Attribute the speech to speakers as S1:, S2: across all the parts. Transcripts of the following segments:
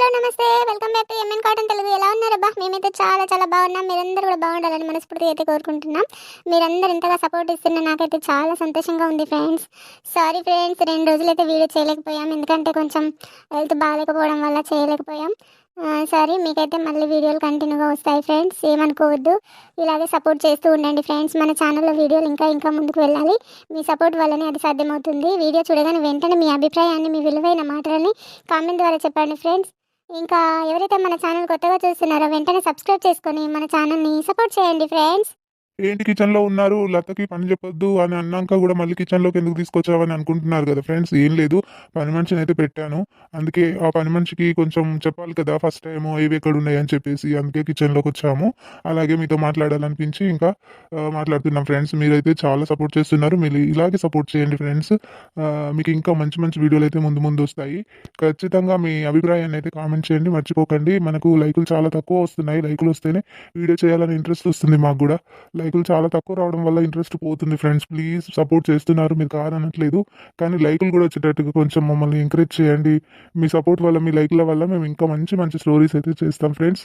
S1: Hello నమస్తే, welcome back to MN cotton Telugu. ఎలా ఉన్నారబ్బా? మేమైతే చాలా చాలా బాగున్నాం. మీరందరూ కూడా బాగుండాలని మనస్ఫూర్తిగా అయితే కోరుకుంటున్నాం. మీరందరూ ఇంతగా సపోర్ట్ ఇస్తున్న నాకైతే చాలా సంతోషంగా ఉంది ఫ్రెండ్స్. సారీ ఫ్రెండ్స్, 2 రోజులైతే వీడియో చేయలేకపోయాం, ఎందుకంటే కొంచెం హెల్త్ బాగాలేకపోవడం వల్ల చేయలేకపోయాం. సారీ. మీకైతే మళ్ళీ వీడియోలు కంటిన్యూగా వస్తాయి ఫ్రెండ్స్, ఏమనుకోవద్దు. ఇలాగే సపోర్ట్ చేస్తూ ఉండండి ఫ్రెండ్స్. మన ఛానల్లో వీడియోలు ఇంకా ముందుకు వెళ్ళాలి. మీ సపోర్ట్ వల్లనే అది సాధ్యమవుతుంది. వీడియో చూడగానే వెంటనే మీ అభిప్రాయాన్ని, మీ విలువైన మాటలని కామెంట్ ద్వారా చెప్పండి ఫ్రెండ్స్. ఇంకా ఎవరైతే మన ఛానల్ కొత్తగా చూస్తున్నారో వెంటనే సబ్స్క్రైబ్ చేసుకొని మన ఛానల్ని సపోర్ట్ చేయండి ఫ్రెండ్స్.
S2: ఏంటి కిచెన్లో ఉన్నారు, లతకి పని చెప్పొద్దు అని అన్నాక కూడా మళ్ళీ కిచెన్లోకి ఎందుకు తీసుకొచ్చావని అనుకుంటున్నారు కదా ఫ్రెండ్స్. ఏం లేదు, పని మనిషిని అయితే పెట్టాను. అందుకే ఆ పని మనిషికి కొంచెం చెప్పాలి కదా ఫస్ట్ టైం ఇవి ఎక్కడ ఉన్నాయి అని చెప్పేసి, అందుకే కిచెన్లోకి వచ్చాము. అలాగే మీతో మాట్లాడాలనిపించి ఇంకా మాట్లాడుతున్నాం ఫ్రెండ్స్. మీరైతే చాలా సపోర్ట్ చేస్తున్నారు, మీరు ఇలాగే సపోర్ట్ చేయండి ఫ్రెండ్స్. మీకు ఇంకా మంచి మంచి వీడియోలు అయితే ముందు ముందు వస్తాయి. ఖచ్చితంగా మీ అభిప్రాయాన్ని అయితే కామెంట్ చేయండి, మర్చిపోకండి. మనకు లైకులు చాలా తక్కువ వస్తున్నాయి. లైకులు వస్తేనే వీడియో చేయాలని ఇంట్రెస్ట్ వస్తుంది. మాకు కూడా లైకులు చాలా తక్కువ రావడం వల్ల ఇంట్రెస్ట్ పోతుంది ఫ్రెండ్స్. ప్లీజ్ సపోర్ట్ చేస్తున్నారు, మీరు కాదనట్లేదు, కానీ లైకులు కూడా వచ్చేటట్టుగా కొంచెం మమ్మల్ని ఎంకరేజ్ చేయండి. మీ సపోర్ట్ వల్ల, మీ లైక్ల వల్ల మేము ఇంకా మంచి మంచి స్టోరీస్ అయితే చేస్తాం ఫ్రెండ్స్.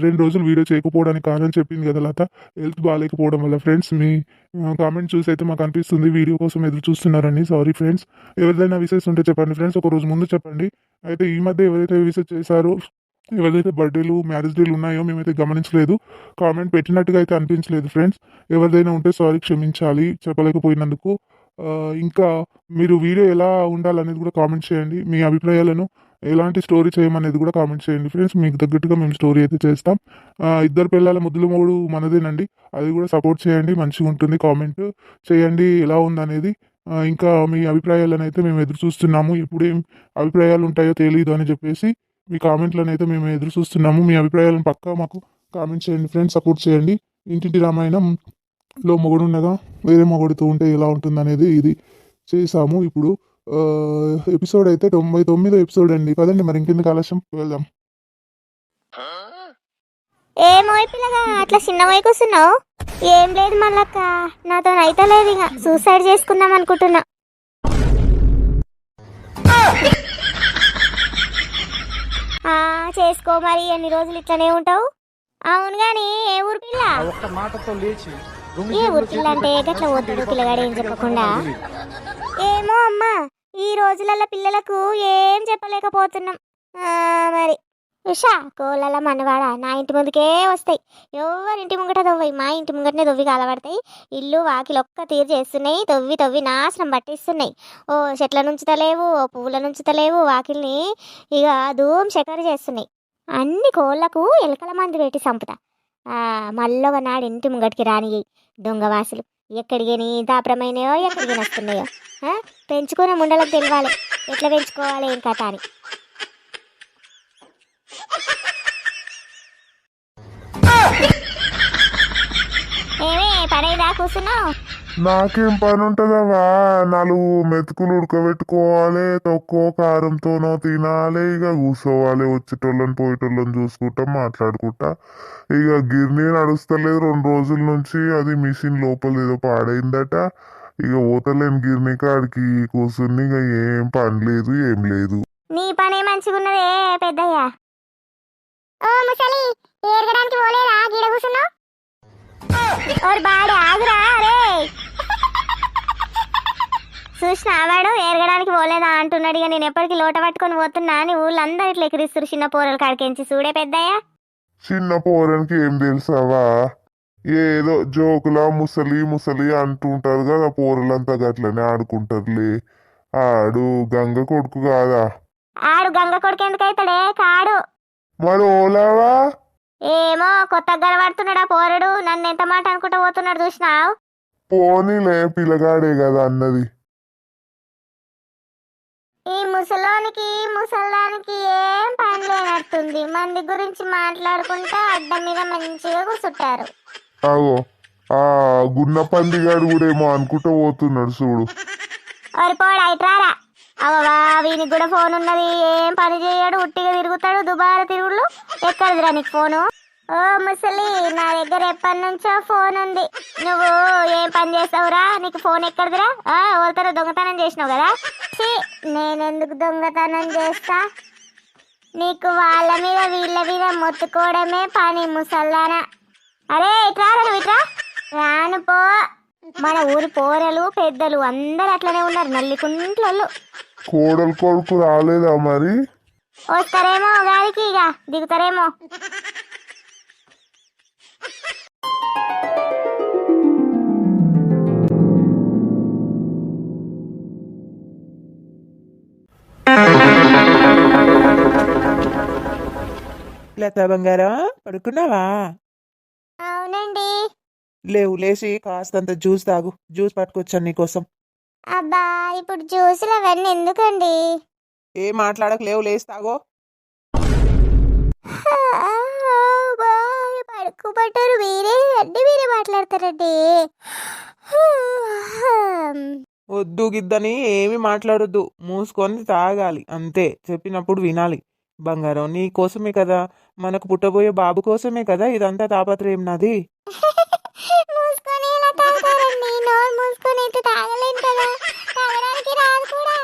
S2: 2 రోజులు వీడియో చేయకపోవడానికి కారణం చెప్పింది కదా లత, హెల్త్ బాగాలేకపోవడం వల్ల ఫ్రెండ్స్. మీ కామెంట్ చూసి అయితే మాకు అనిపిస్తుంది వీడియో కోసం ఎదురు చూస్తున్నారని. Sorry friends. ఎవరిదైనా విషెస్ ఉంటే చెప్పండి ఫ్రెండ్స్, ఒక రోజు ముందు చెప్పండి. అయితే ఈ మధ్య ఎవరైతే విషెస్ చేశారో, ఎవరైతే బర్త్డేలు, మ్యారేజ్ డేలు ఉన్నాయో మేమైతే గమనించలేదు, కామెంట్ పెట్టినట్టుగా అయితే అనిపించలేదు ఫ్రెండ్స్. ఎవరిదైనా ఉంటే సారీ, క్షమించాలి చెప్పలేకపోయినందుకు. ఇంకా మీరు వీడియో ఎలా ఉండాలనేది కూడా కామెంట్ చేయండి. మీ అభిప్రాయాలను, ఎలాంటి స్టోరీ చేయమనేది కూడా కామెంట్ చేయండి ఫ్రెండ్స్. మీకు తగ్గట్టుగా మేము స్టోరీ అయితే చేస్తాం. ఇద్దరు పిల్లల ముద్దుల మూడు మనదేనండి, అది కూడా సపోర్ట్ చేయండి, మంచిగా ఉంటుంది. కామెంట్ చేయండి ఎలా ఉందనేది. ఇంకా మీ అభిప్రాయాలను అయితే మేము ఎదురు చూస్తున్నాము. ఎప్పుడేం అభిప్రాయాలు ఉంటాయో తెలియదు అని చెప్పేసి మీ కామెంట్లను అయితే మేము ఎదురు చూస్తున్నాము. మీ అభిప్రాయాలను పక్కా మాకు కామెంట్ చేయండి ఫ్రెండ్స్, సపోర్ట్ చేయండి. ఇంటింటి రామాయణంలో మొగుడు ఉండగా వేరే మొగుడుతూ ఉంటే ఎలా ఉంటుంది అనేది ఇది చేసాము. ఇప్పుడు ఎపిసోడ్ అయితే 99వ ఎపిసోడ్ అండి. కదండి, మరి ఇంకెందుకు ఆలస్యం, వెళ్దాం.
S1: ఏమో పిల్లగా అట్లా చిన్నవై కూర్చున్నావు? ఏం లేదు మళ్ళక్క, నాతో అయితే లేదు, ఇక సూసైడ్ చేసుకుందాం అనుకుంటున్నా. చేసుకో మరి, ఎన్ని రోజులు ఇట్లనే ఉంటావు? అవును గాని ఏ ఊరు పిల్ల? ఏ ఊరు పిల్ల అంటే గట్ల వద్దు పిల్లగాడు ఏం చెప్పకుండా. ఏమో అమ్మా, ఈ రోజులలో పిల్లలకు ఏం చెప్పలేకపోతున్నాం. మరి ఉషా కోళ్ళ మనవాడ నా ఇంటి ముందుకే వస్తాయి, ఎవరింటి ముంగట దొవ్వయి, మా ఇంటి ముంగటనే దొవ్వి కాలబడతాయి. ఇల్లు వాకిలు ఒక్క తీరు చేస్తున్నాయి, తొవ్వి తొవ్వి నాశనం పట్టిస్తున్నాయి. ఓ చెట్ల నుంచుతలేవు, ఓ పువ్వుల నుంచుతలేవు, వాకిల్ని ఇక ధూమ్ షకరు చేస్తున్నాయి. అన్ని కోళ్లకు ఎలకల మంది పెట్టి చంపుతా. మళ్ళొక నాడు ఇంటి ముంగటికి రానియ్యి దొంగవాసులు. ఎక్కడికి దాపరమైనాయో, ఎక్కడికి వస్తున్నాయో. పెంచుకునే ముండలకు తెలియాలి ఎట్లా పెంచుకోవాలి ఏం కథ అని. ఏమే పడైదా కూర్చున్నావు?
S2: నాకేం పని ఉంటుందవా, 4 మెతుకులు ఉడకబెట్టుకోవాలి, తక్కువ కారంతోనో తినాలి, ఇక కూర్చోవాలి, వచ్చేటోళ్ళని పోయేటోళ్ళని చూసుకుంటా మాట్లాడుకుంటా. ఇక గిర్నీ నడుస్తలేదు 2 రోజుల నుంచి, అది మిషన్ లోపల ఏదో పాడైందట. ఇక పోతలేను గిర్నీ కాడికి, కూర్చుని ఇక ఏం పని లేదు, ఏం లేదు.
S1: నీ పనే మంచిగా ఉన్నదే పెద్దయ్యా. ఓ ముసలి, ఏరగడానికి పోలేదా గీడ కూర్చున్నావు? బాడే ఆగురా రే. చూసినా వాడు ఏరగడానికి పోలేదా అంటున్నాడు. ఇక నేను ఎప్పటికీ లోట పట్టుకొని పోతున్నా అని ఊళ్ళందరూ ఇట్లా ఎక్కిరిస్తారు చిన్న పోరల కాడికించి. చూడే పెద్దయ్యా,
S2: చిన్న పోరానికి ఏం తెలుసావా, ఏదో జోకులా ముసలి ముసలి అంటుంటారు కదా, పోరలంతా గట్లనే ఆడుకుంటారులే. ఆడు గంగ కొడుకు కాదా?
S1: ఆడు గంగ కొడుకు ఎందుకు అవుతాడే, కాడు.
S2: మరి ఓలావా?
S1: ఏమో కొత్తగా కనబడుతున్నాడు ఆ పోరడు, నన్ను ఎంత మాట అనుకుంటా పోతున్నాడు చూసినావు.
S2: పోనీలే, పిల్లగాడే కదా అన్నది.
S1: ఈ ముసలోనికి ముసలానికి ఏం పని లేనట్టుంది. మంది గురించి మాట్లాడుకుంటా అడ్డం మీద మంచిగా కూర్చుంటారు.
S2: అగో ఆ గున్న పందిగాడు కూడా ఏమో అనుకుంటా పోతున్నాడు చూడు.
S1: ఒరి పోడా ఇట్రారా. అవవా వీనికి కూడా ఫోన్ ఉన్నది, ఏం పని చేయడు, ఉట్టిగా తిరుగుతాడు దుబార తిరుగుళ్ళు. ఎక్కడిదిరా నీకు ఫోను? ఓ ముసలి, నా దగ్గర ఎప్పటి నుంచో ఫోన్ ఉంది. నువ్వు ఏం పని చేస్తావురా, నీకు ఫోన్ ఎక్కడిదిరా? ఓతరు దొంగతనం చేసినావు కదా. నేనెందుకు దొంగతనం చేస్తా? నీకు వాళ్ళ మీద వీళ్ళ మీద మొత్తుకోవడమే పని ముసల్దానా. అరే ఇట్రా నువ్వు ఇట్రా. రాను పో. మన ఊరి పోరలు పెద్దలు అందరు అట్లనే ఉన్నారు నల్లికుంట్లోళ్ళు.
S2: కోడలు కొడుకు రాలేదా మరి?
S1: వస్తారేమో గారికి ఇక దిగుతారేమో.
S3: లత బంగారం పడుకున్నావా?
S1: అవునండి.
S3: లేవు, లేచి కాస్తంత జ్యూస్ తాగు. జ్యూస్ పట్టుకొచ్చాను నీకోసం.
S1: అబ్బా ఇప్పుడు జ్యూసులు అవన్నీ ఎందుకండి?
S3: ఏం మాట్లాడక, లేవు, లేచి తాగో.
S1: పడుకోబట్టారు మీరే అడ్డి మీరే మాట్లాడతారండి.
S3: వద్దు గిద్దని ఏమి మాట్లాడొద్దు, మూసుకొని తాగాలి అంతే. చెప్పినప్పుడు వినాలి. బంగారం నీ కోసమే కదా, మనకు పుట్టబోయే బాబు కోసమే కదా ఇదంతా తాపత్రయం నాది.
S1: మూసుకొని ఎలా తాగుతారండి? నోరు మూసుకొని అయితే తాగలేను కదా, తాగడానికి రాదు కూడా.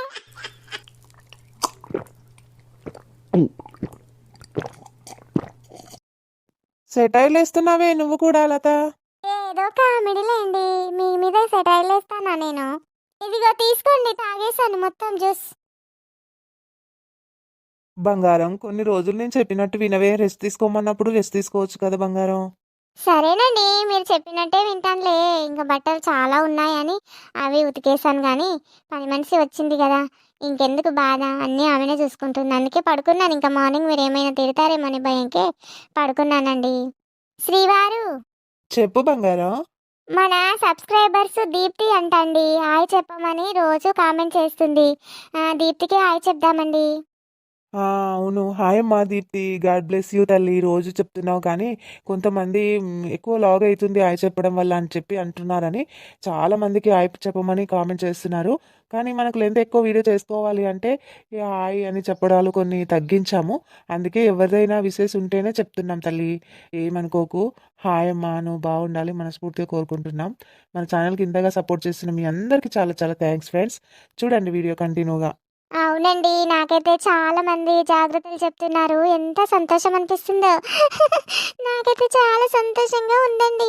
S3: సెటైల్ వేస్తున్నావే నువ్వు కూడా లత.
S1: ఏదో కామెడీలేండి, మీ మీద సెటైల్ వేస్తానా నేను? ఇదిగో తీసుకోండి, తాగేసాను మొత్తం జ్యూస్.
S3: బంగారం కొన్ని రోజులు నేను చెప్పినట్టు వినవే. రెస్ట్ తీసుకోమన్నప్పుడు రెస్ట్ తీసుకోవచ్చు కదా బంగారం.
S1: సరేనండి, మీరు చెప్పినట్టే వింటానులే. ఇంకా బట్టలు చాలా ఉన్నాయని అవి ఉతికేసాను, కానీ పని మనిషి వచ్చింది కదా, ఇంకెందుకు బాధ, అన్నీ ఆమెనే చూసుకుంటుంది. అందుకే పడుకున్నాను. ఇంకా మార్నింగ్ మీరు ఏమైనా తిడతారేమని భయంకే పడుకున్నానండి. శ్రీవారు,
S3: చెప్పు బంగారం.
S1: మన సబ్స్క్రైబర్స్ దీప్తి అంటండి హాయ్ చెప్పమని రోజు కామెంట్ చేస్తుంది. దీప్తికి హాయ్ చెప్దామండి.
S3: అవును, హాయ్ అమ్మా దీప్తి, గాడ్ బ్లెస్ యూ తల్లి. రోజు చెప్తున్నావు కానీ కొంతమంది ఎక్కువ లాగ్ అవుతుంది హాయ్ చెప్పడం వల్ల అని చెప్పి అంటున్నారని చాలా మందికి హాయ్ చెప్పమని కామెంట్ చేస్తున్నారు. కానీ మనకు లెంత్ ఎక్కువ వీడియో చేసుకోవాలి అంటే ఈ హాయ్ అని చెప్పడాలు కొన్ని తగ్గించాము. అందుకే ఎవరిదైనా విషెస్ ఉంటేనే చెప్తున్నాం తల్లి, ఏమనుకోకు. హాయ్ అమ్మా, నువ్వు బాగుండాలి మనస్ఫూర్తిగా కోరుకుంటున్నాం. మన ఛానల్కి ఇంతగా సపోర్ట్ చేస్తున్న మీ అందరికీ చాలా చాలా థ్యాంక్స్ ఫ్రెండ్స్. చూడండి వీడియో కంటిన్యూగా.
S1: అవునండి, నాకైతే చాలా మంది జాగ్రత్తలు చెప్తున్నారు. ఎంత సంతోషం అనిపిస్తుందో. నాకైతే చాలా సంతోషంగా ఉందండి.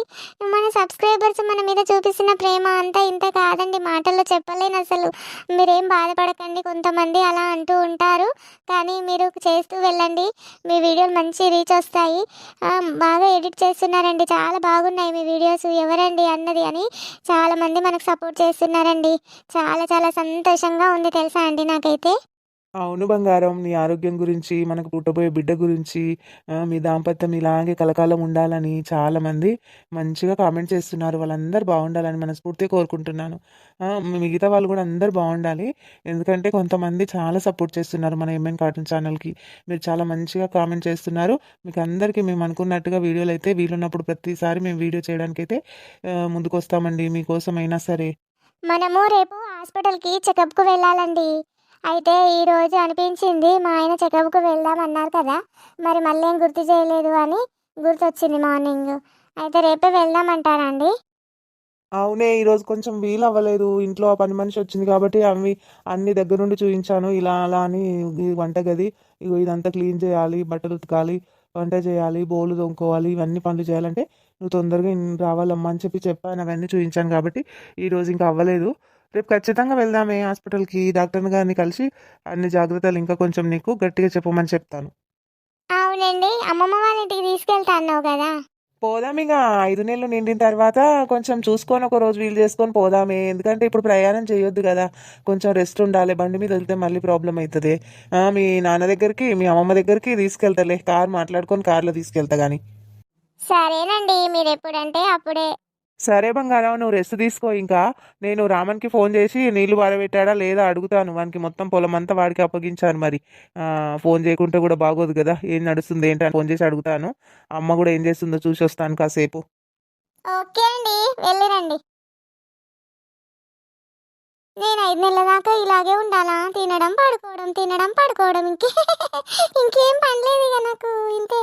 S1: మన సబ్స్క్రైబర్స్ మన మీద చూపిస్తున్న ప్రేమ అంతా ఇంత కాదండి, మాటల్లో చెప్పలేను అసలు. మీరేం బాధపడకండి, కొంతమంది అలా అంటూ ఉంటారు, కానీ మీరు చేస్తూ వెళ్ళండి. మీ వీడియోలు మంచి రీచ్ వస్తాయి. బాగా ఎడిట్ చేస్తున్నారండి, చాలా బాగున్నాయి మీ వీడియోస్. ఎవరండి అన్నది అని చాలామంది మనకు సపోర్ట్ చేస్తున్నారండి. చాలా చాలా సంతోషంగా ఉంది తెలుసా అండి నాకైతే.
S3: అవును బంగారం, నీ ఆరోగ్యం గురించి, మనకు పుట్టబోయే బిడ్డ గురించి, మీ దాంపత్యం ఇలాగే కలకాలం ఉండాలని చాలామంది మంచిగా కామెంట్ చేస్తున్నారు. వాళ్ళందరూ బాగుండాలని మనస్ఫూర్తిగా కోరుకుంటున్నాను. మిగతా వాళ్ళు కూడా అందరూ బాగుండాలి. ఎందుకంటే కొంతమంది చాలా సపోర్ట్ చేస్తున్నారు మన ఎంఎన్ కార్టూన్ ఛానల్కి. మీరు చాలా మంచిగా కామెంట్ చేస్తున్నారు. మీకు అందరికీ మేము అనుకున్నట్టుగా వీడియోలు అయితే వీలున్నప్పుడు ప్రతిసారి మేము వీడియో చేయడానికైతే ముందుకు వస్తామండి, మీకోసమైనా సరే.
S1: మనము రేపు హాస్పిటల్కి చెకప్కు వెళ్ళాలండి. అయితే ఈరోజు అనిపించింది, మా ఆయన చెకప్కు వెళ్దామన్నారు కదా, మరి మళ్ళీ ఏం గుర్తు చేయలేదు అని గుర్తొచ్చింది మార్నింగ్. అయితే రేపే వెళ్దామంటానండి.
S3: అవునే, ఈరోజు కొంచెం వీలు అవ్వలేదు. ఇంట్లో ఆ పని మనిషి వచ్చింది కాబట్టి అవి అన్ని దగ్గర నుండి చూపించాను. ఇలా అలా అని ఈ వంటగది ఇగో ఇదంతా క్లీన్ చేయాలి, బట్టలు ఉతకాలి, వంట చేయాలి, బోలు తోముకోవాలి, ఇవన్నీ పనులు చేయాలంటే నువ్వు తొందరగా రావాలమ్మా అని చెప్పాను. అవన్నీ చూపించాను కాబట్టి ఈరోజు ఇంకా అవ్వలేదు. రేపు ఖచ్చితంగా వెళ్దామే హాస్పిటల్కి. డాక్టర్ గారిని కలిసి అన్ని జాగ్రత్తలు ఇంకా కొంచెం నీకు గట్టిగా చెప్పమని చెప్తాను.
S1: అవునండి, అమ్మమ్మ వాళ్ళ ఇంటికి తీసుకెళ్తా అన్నావు కదా.
S3: పోదాం ఇక 5 నెలలు నిండిన తర్వాత కొంచెం చూసుకొని ఒక రోజు వీలు చేసుకొని పోదామే. ఎందుకంటే ఇప్పుడు ప్రయాణం చేయొద్దు కదా, కొంచెం రెస్ట్ ఉండాలి. బండి మీద వెళ్తే మళ్ళీ ప్రాబ్లం అవుతుంది. మీ నాన్న దగ్గరికి మీ అమ్మమ్మ దగ్గరికి తీసుకెళ్తాలే, కార్ మాట్లాడుకొని కార్లో తీసుకెళ్తా కానీ.
S1: సరేనండి, మీరు ఎప్పుడంటే అప్పుడే.
S3: సరే బంగారం, నువ్వు రెస్ట్ తీసుకో. ఇంకా నేను రామన్కి ఫోన్ చేసి నీళ్లు పారబెట్టాడా లేదా అడుగుతాను. వానికి మొత్తం పొలం అంతా వాడికి అప్పగించాను. మరి ఫోన్ చేయకుంటే కూడా బాగోదు కదా, ఏం నడుస్తుంది ఏంటి అని ఫోన్ చేసి అడుగుతాను. అమ్మ కూడా ఏం చేస్తుందో చూసి వస్తాను కాసేపు.
S1: ఓకే అండి, వెళ్ళిరండి. నేను 5 నెలల దాకా ఇలాగే ఉండాలా? తినడం పడుకోవడం, తినడం పడుకోవడం, ఇంకేం పనిలేదు ఇక నాకు, ఇంతే.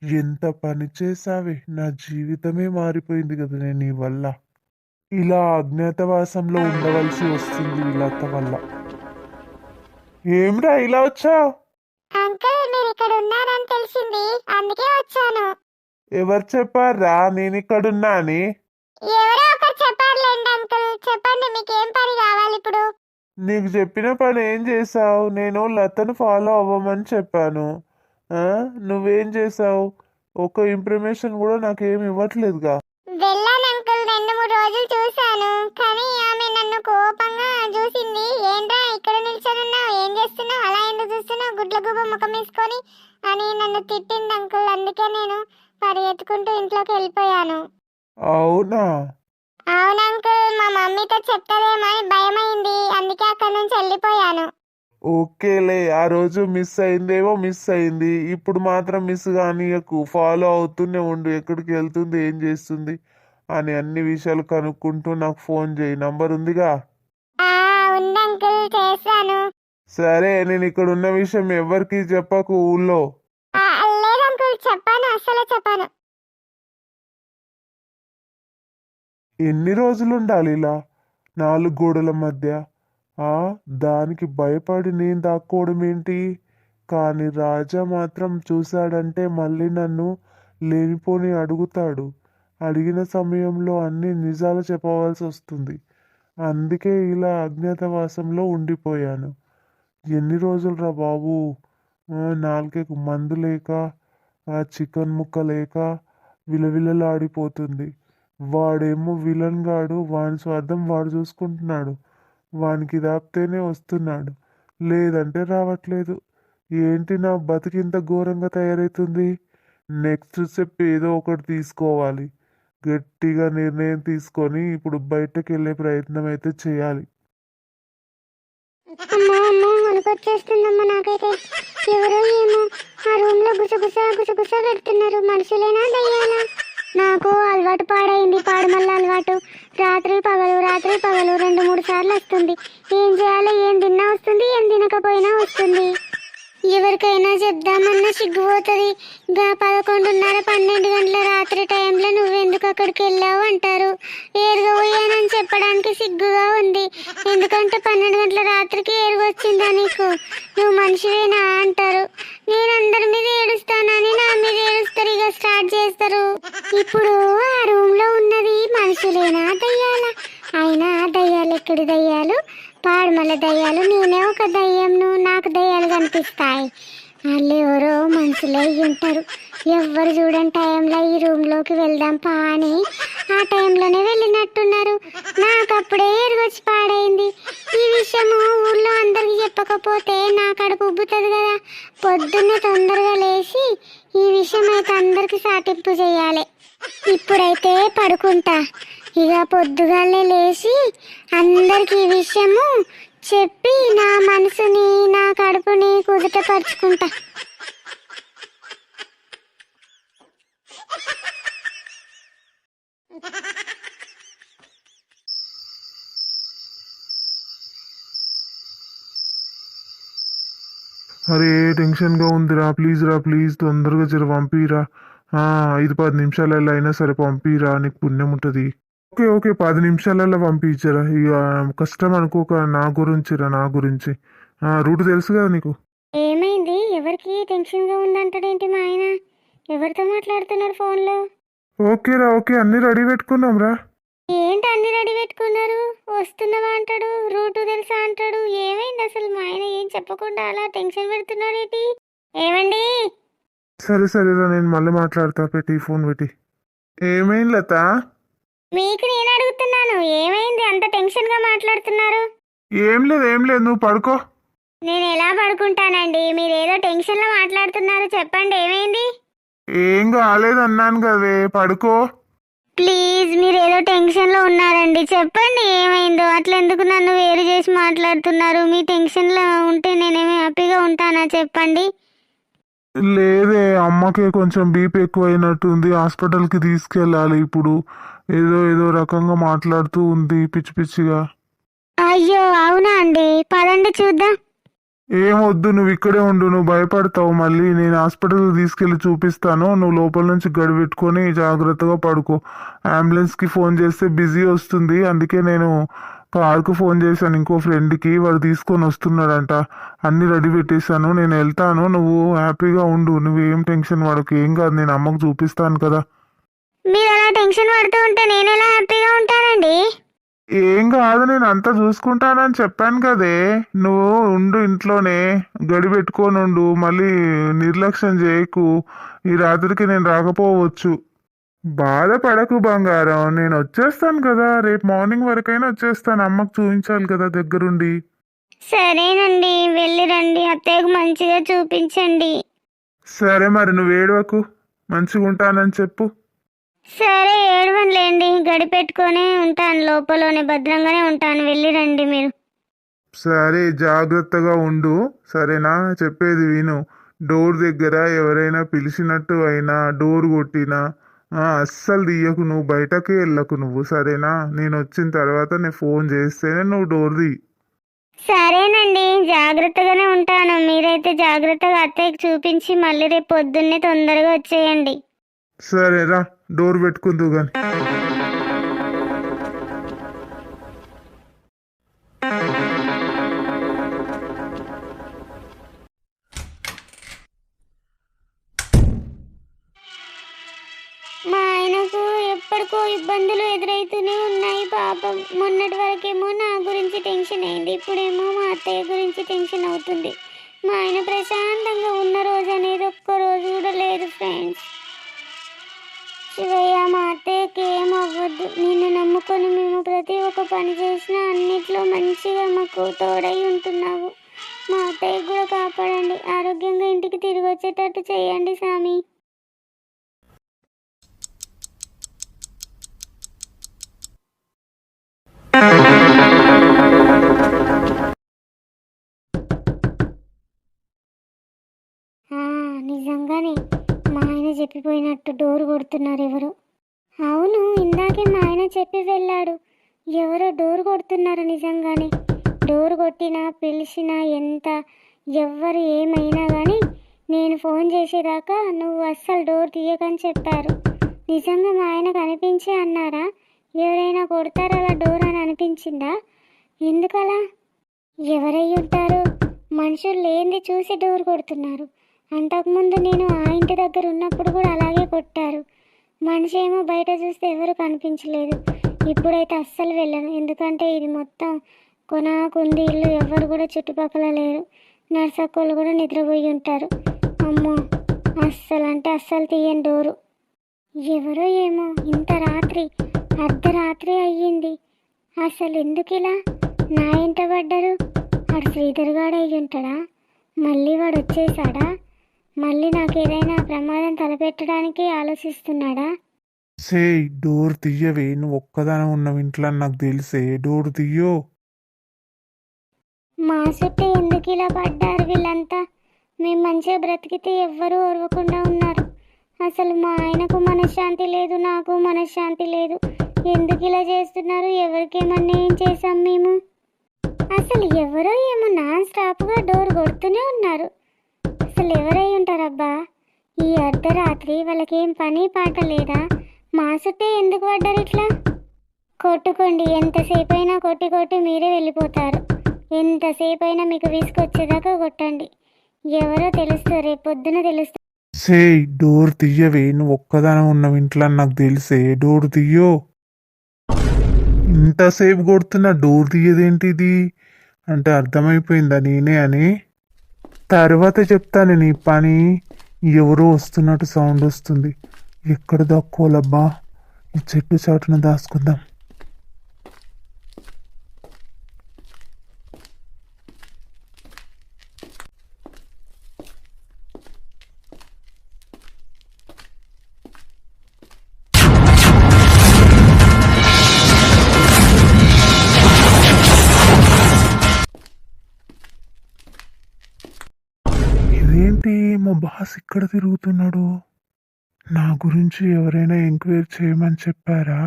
S2: ఎంత పని చేసావే, నా జీవితమే మారిపోయింది కదా నేను నీ వల్ల. ఇలా అజ్ఞాతవాసంలో ఉండవలసి వస్తుంది లత వల్ల.
S3: ఏమ్రా ఇలా వచ్చావు?
S1: అంకుల్ మీరు ఇక్కడ ఉన్నారని తెలిసింది, అందుకే వచ్చాను.
S3: ఎవరు చెప్పారా నేను ఇక్కడున్నా అని?
S1: ఎవరో ఒకరు చెప్పారులేండి అంకుల్. చెప్పండి, మీకేం పని కావాలి ఇప్పుడు?
S3: నీకు చెప్పిన పని ఏం చేసావు? నేను లతను ఫాలో అవ్వమని చెప్పాను. ఆ, నువ్వేం చేసావు? ఒక ఇన్ఫర్మేషన్ కూడా నాకేం ఇవ్వట్లేదుగా.
S1: వెళ్ళాను అంకుల్, 2-3 రోజులు చూశాను, కానీ ఆమె నన్ను కోపంగా చూసింది. ఏంట్రా ఇక్కడ నిల్చొనున్నావు, ఏం చేస్తున్నావు, అలా ఎందుకు చూస్తున్నావు, గుడ్ల గుబ ముఖం వేసుకొని అని నన్ను తిట్టింది అంకుల్. అందుకే నేను పరిగెత్తుకుంటూ ఇంట్లోకి వెళ్ళిపోయాను.
S3: అవునా?
S1: అవును అంకుల్, మా మమ్మీతో చెప్తాదేమో అని భయమైంది, అందుకే అక్కడి నుంచి వెళ్ళిపోయాను.
S3: ఓకేలే, ఆ రోజు మిస్ అయిందేమో మిస్ అయింది. ఇప్పుడు మాత్రం మిస్ కానీయకు. ఫాలో అవుతూనే ఉండు, ఎక్కడికి వెళ్తుంది, ఏం చేస్తుంది అని అన్ని విషయాలు కనుక్కుంటూ నాకు ఫోన్ చేయి. నంబర్ ఉందిగా?
S1: ఆ, ఉంది అంకుల్, చేశాను.
S3: సరే, నేను ఇక్కడ ఉన్న విషయం ఎవరికి చెప్పకు ఊళ్ళో.
S1: లేదు అంకుల్, చెప్పాను, అస్సలు చెప్పాను.
S3: ఎన్ని రోజులు ఉండాలి ఇలా 4 గోడల మధ్య? దానికి భయపడి నేను దాక్కోవడం ఏంటి? కానీ రాజా మాత్రం చూశాడంటే మళ్ళీ నన్ను లేనిపోని అడుగుతాడు. అడిగిన సమయంలో అన్ని నిజాలు చెప్పవలసి వస్తుంది. అందుకే ఇలా అజ్ఞాతవాసంలో ఉండిపోయాను. ఎన్ని రోజులు రా బాబు? నాలుకకు మందు లేక, చికెన్ ముక్క లేక విలవిలలాడిపోతుంది. వాడేమో విలన్ గాడు, వాని స్వార్థం వాడు చూసుకుంటున్నాడు. వానికి దాపితేనే వస్తున్నాడు, లేదంటే రావట్లేదు. ఏంటి నా బతికింత ఘోరంగా తయారవుతుంది? నెక్స్ట్ స్టెప్ ఏదో ఒకటి తీసుకోవాలి. గట్టిగా నిర్ణయం తీసుకొని ఇప్పుడు బయటకు వెళ్ళే ప్రయత్నం అయితే చేయాలి.
S1: అమ్మో అమ్మో, వణుకొచ్చేస్తుందమ్మా నాకైతే. ఎవరో ఏమో ఆ రూమ్ లో గుసగుస పెడుతున్నారు. మనుషులేనా దయ్యాలా? నాకు అలవాటు పాడైంది, పాడుమల్ల అలవాటు. రాత్రి పగలు 2-3 సార్లు వస్తుంది. ఏం చేయాలో, ఏం తిన్నా వస్తుంది, ఏం తినకపోయినా వస్తుంది. ఎవరికైనా చెప్దామన్నా సిగ్గుపోతుంది. గా 11:30-12 గంటల రాత్రి టైంలో నువ్వెందుకు అక్కడికి వెళ్ళావు అంటారు. ఏరుగా పోయానని చెప్పడానికి సిగ్గుగా ఉంది. ఎందుకంటే 12 గంటల రాత్రికి ఏరుగు వచ్చిందా నీకు, నువ్వు మనిషివేనా అంటారు. నేను అందరి మీద ఏడుస్తానని నా మీద ఏడుస్తారు, ఇక స్టార్ట్ చేస్తారు. ఇప్పుడు ఆ రూమ్ లో ఉన్నది మనుషులేనా దయ్యాలా? అయినా దయ్యాలు ఎక్కడి దయ్యాలు, పాడుమల్ల దయ్యాలు. నేనే ఒక దయ్యంను, నాకు దయ్యాలు కనిపిస్తాయి. వాళ్ళు ఎవరో మనుషులే ఉంటారు. ఎవ్వరు చూడని టైంలో ఈ రూమ్లోకి వెళ్దాం పా అని ఆ టైంలోనే వెళ్ళినట్టున్నారు. నాకు అప్పుడే ఎరుగొచ్చి పాడైంది. ఈ విషయము ఊళ్ళో అందరికి చెప్పకపోతే నా కడుపు ఉబ్బుతుంది కదా. పొద్దున్నే తొందరగా లేచి ఈ విషయం అయితే అందరికి సాటింపు చేయాలి. ఇప్పుడైతే పడుకుంటా, ఇక పొద్దుగాలే లేచి అందరికి ఈ విషయము చెప్పి నా మనసుని, నా కడుపుని కుదుటపరుచుకుంటా.
S2: అరే టెన్షన్గా ఉందిరా, ప్లీజ్ రా, ప్లీజ్ తొందరగా జర పంపిరా. 5-10 నిమిషాలలో అయినా సరే పంపిరా, నీకు పుణ్యం ఉంటుంది. ఓకే ఓకే, 10 నిమిషాలలో పంపించరా. ఇక కష్టం అనుకోక, నా గురించిరా, నా గురించి. రూట్ తెలుసు కదా నీకు.
S1: ఏమైంది? ఎవరికి టెన్షన్గా ఉందంటాడేంటి మా ఆయన? ఎవరితో మాట్లాడుతున్నారు ఫోన్లో?
S2: ఓకేరా ఓకే, అన్నీ రెడీ పెట్టుకున్నాం రా.
S1: ఏంటి అన్ని రెడీ పెట్టుకున్నారు? వస్తున్నావా అంటాడు, రూటు తెలుసా అంటాడు. ఏమైంది అసలు? మా ఆయన ఏం చెప్పకుండా అలా టెన్షన్ పెడుతున్నాడు ఏంటి? ఏమండి?
S2: సరే సరేరా, నేను మళ్ళీ మాట్లాడతా, పెట్టి ఫోన్ పెట్టి. ఏమైంది లత?
S1: మీకు నేను అడుగుతున్నాను, ఏమైంది అంత టెన్షన్గా మాట్లాడుతున్నారు?
S2: ఏం లేదు, నువ్వు పడుకో.
S1: నేను ఎలా పడుకుంటానండి? మీరు ఏదో టెన్షన్లో మాట్లాడుతున్నారు, చెప్పండి ఏమైంది?
S2: ఏం కాలేదు అన్నాను కదే, పడుకో.
S1: ప్లీజ్, మీరు ఏదో టెన్షన్లో ఉన్నారండి, చెప్పండి ఏమైందో. అట్లా ఎందుకు నన్ను వేరు చేసి మాట్లాడుతున్నారు? మీ టెన్షన్లో ఉంటే నేనేమి హ్యాపీగా ఉంటానా చెప్పండి.
S2: లేదే, అమ్మకే కొంచెం బీపీ ఎక్కువైనట్టుంది, హాస్పిటల్కి తీసుకెళ్ళాలి ఇప్పుడు. ఏదో రకంగా మాట్లాడుతూ ఉంది పిచ్చి పిచ్చిగా.
S1: అయ్యో అవునా అండి? పదండి చూద్దాం.
S2: ఏం వద్దు, నువ్వు ఇక్కడే ఉండు, నువ్వు భయపడతావు మళ్ళీ. నేను హాస్పిటల్కి తీసుకెళ్ళి చూపిస్తాను, నువ్వు లోపల నుంచి గడి పెట్టుకొని జాగ్రత్తగా పడుకో. అంబులెన్స్కి ఫోన్ చేస్తే బిజీ వస్తుంది, అందుకే నేను కార్కు ఫోన్ చేశాను ఇంకో ఫ్రెండ్కి, వాడు తీసుకొని వస్తున్నాడంట. అన్ని రెడీ పెట్టేశాను, నేను వెళ్తాను. నువ్వు హ్యాపీగా ఉండు, నువ్వేం టెన్షన్ పడకు, ఏం కాదు, నేను అమ్మకు చూపిస్తాను కదా.
S1: మీరు అలా టెన్షన్ పడుతూ ఉంటే నేను ఎలా హ్యాపీగా ఉంటానండి?
S2: ఏం కాదు, నేను అంతా చూసుకుంటానని చెప్పాను కదే. నువ్వు ఉండు ఇంట్లోనే, గడి పెట్టుకొని ఉండు, మళ్ళీ నిర్లక్ష్యం చేయకు. ఈ రాత్రికి నేను రాకపోవచ్చు. బాధపడకు బంగారం, నేను వచ్చేస్తాను కదా, రేపు మార్నింగ్ వరకైనా వచ్చేస్తాను. అమ్మకు చూపించాలి కదా దగ్గరుండి.
S1: సరేనండి, వెళ్ళి రండి. అత్తయ్యకు మంచిగా చూపించండి.
S2: సరే మరి, నువ్వు ఏడవకు, మంచిగా ఉంటానని చెప్పు.
S1: సరే, ఏడవనులేండి. గడి పెట్టుకొని ఉంటాను, లోపలనే భద్రంగానే ఉంటాను. వెళ్ళి రండి మీరు.
S2: సరే, జాగ్రత్తగా ఉండు, సరేనా? చెప్పేది విను. డోర్ దగ్గర ఎవరైనా పిలిచినట్టు అయినా, డోర్ కొట్టినా అస్సలు తీయకు, నువ్వు బయటకే వెళ్ళకు నువ్వు, సరేనా? నేను వచ్చిన తర్వాత నేను ఫోన్ చేస్తేనే నువ్వు డోర్ తీ.
S1: సరేనండి, జాగ్రత్తగానే ఉంటాను. మీరైతే జాగ్రత్తగా అత్తయ్యకి చూపించి మళ్ళీ రేపు పొద్దున్నే తొందరగా వచ్చేయండి.
S2: సరేరా, డోర్ పెట్టుకుందు గాని.
S1: మా ఆయనకు ఎప్పటికో ఇబ్బందులు ఎదురైతూనే ఉన్నాయి పాపం. మొన్నటి వరకేమో నా గురించి టెన్షన్ అయింది, ఇప్పుడేమో మా అత్తయ్య గురించి టెన్షన్ అవుతుంది. మా ఆయన ప్రశాంతంగా ఉన్న రోజు అనేది ఒక్క రోజు కూడా లేదు ఫ్రెండ్స్. శివయ్య, మా అత్తయ్యకి ఏం అవ్వద్దు. నిన్ను నమ్ముకొని మేము ప్రతి ఒక్క పని చేసినా అన్నిట్లో మంచిగా మాకు తోడై ఉంటున్నావు. మా అత్తయ్య కూడా కాపాడండి, ఆరోగ్యంగా ఇంటికి తిరిగి వచ్చేటట్టు చేయండి స్వామి. నిజంగానే మా ఆయన చెప్పిపోయినట్టు డోర్ కొడుతున్నారు ఎవరు. అవును, ఇందాకే మా ఆయన చెప్పి వెళ్ళాడు, ఎవరో డోర్ కొడుతున్నారు నిజంగానే. డోర్ కొట్టినా పిలిచినా ఎంత ఎవ్వరు ఏమైనా కానీ నేను ఫోన్ చేసేదాకా నువ్వు అస్సలు డోర్ తీయకని చెప్పారు. నిజంగా మా ఆయనకు అనిపించే అన్నారా? ఎవరైనా కొడతారా అలా డోర్ అని అనిపించిందా? ఎందుకలా? ఎవరై ఉంటారు? మనుషులు లేనిది చూసి డోర్ కొడుతున్నారు. అంతకుముందు నేను ఆ ఇంటి దగ్గర ఉన్నప్పుడు కూడా అలాగే కొట్టారు. మనిషి ఏమో బయట చూస్తే ఎవరు కనిపించలేదు. ఇప్పుడైతే అస్సలు వెళ్ళను, ఎందుకంటే ఇది మొత్తం కొనాకుంది ఇల్లు, ఎవరు కూడా చుట్టుపక్కల లేరు. నర్సక్కలు కూడా నిద్రపోయి ఉంటారు. అమ్మో, అస్సలు అంటే అస్సలు తీయని డోరు. ఎవరో ఏమో, ఇంత రాత్రి, అర్ధరాత్రి అయ్యింది. అసలు ఎందుకు ఇలా నా ఇంట పడ్డారు? వాడు శ్రీధర్ గాడు అయ్యి ఉంటాడా? మళ్ళీ వాడు వచ్చేసాడా? మళ్ళీ నాకేదైనా ప్రమాదం తలపెట్టడానికి ఆలోచిస్తున్నాడా?
S2: సే, డోర్ తీయవే, నువ్వు ఒక్కదానే ఉన్నావు ఇంట్లో నాకు తెలిసే. డోర్ తీయో.
S1: మా చుట్టూ ఎందుకు ఇలా పడ్డారు వీళ్ళంతా? మేము మంచిగా బ్రతికితే ఎవ్వరూ ఓర్వకుండా ఉన్నారు. అసలు మా ఆయనకు మనశ్శాంతి లేదు, నాకు మనశ్శాంతి లేదు. ఎందుకు ఇలా చేస్తున్నారు? ఎవరికేమన్నా ఏం చేసాం మేము? అసలు ఎవరో ఏమో నాన్ స్టాప్గా డోర్ కొడుతూనే ఉన్నారు. అసలు ఎవరై ఉంటారబ్బా? ఈ అర్ధరాత్రి వాళ్ళకేం పని పాట లేదా? మా చుట్టే ఎందుకు పడ్డారు ఇట్లా? కొట్టుకోండి, ఎంతసేపు అయినా కొట్టి కొట్టి మీరే వెళ్ళిపోతారు. ఎంతసేపు అయినా మీకు విసుకొచ్చేదాకా కొట్టండి. ఎవరో తెలుస్తుంది, రేపు పొద్దున తెలుస్తుంది.
S2: సే, డోర్ తీయవే, నువ్వు ఒక్కదానే ఉన్నావు ఇంట్లో నాకు తెలిసే. డోర్ తీయో. ఇంతసేపు కొడుతున్నా డోర్ తీయదేంటిది అంటే అర్థమైపోయిందా నేనే అని? తర్వాత చెప్తాను నీ పని. ఎవరో వస్తున్నట్టు సౌండ్ వస్తుంది. ఎక్కడ దాక్కోలబ్బా? ఈ చెట్టు చాటున దాచుకుందాం. ఇదేంటి, మా బాస్ ఇక్కడ తిరుగుతున్నాడు? నా గురించి ఎవరైనా ఎంక్వైరీ చేయమని చెప్పారా?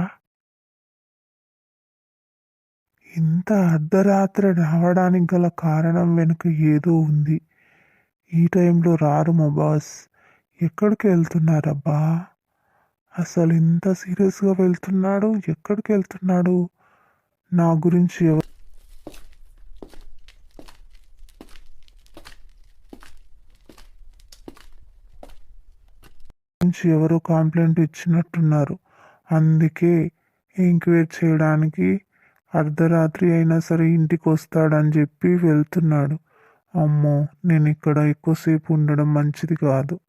S2: ఇంత అర్ధరాత్రి రావడానికి గల కారణం వెనుక ఏదో ఉంది. ఈ టైంలో రారు మా బాస్. ఎక్కడికి వెళ్తున్నారబ్బా? అసలు ఇంత సీరియస్గా వెళ్తున్నాడు, ఎక్కడికి వెళ్తున్నాడు? నా గురించి గురించి ఎవరో కంప్లైంట్ ఇచ్చినట్టున్నారు. అందుకే ఎంక్వైరీ చేయడానికి అర్ధరాత్రి అయినా సరే ఇంటికి వస్తాడని చెప్పి వెళ్తున్నాడు. అమ్మో, నేను ఇక్కడ ఎక్కువసేపు ఉండడం మంచిది కాదు.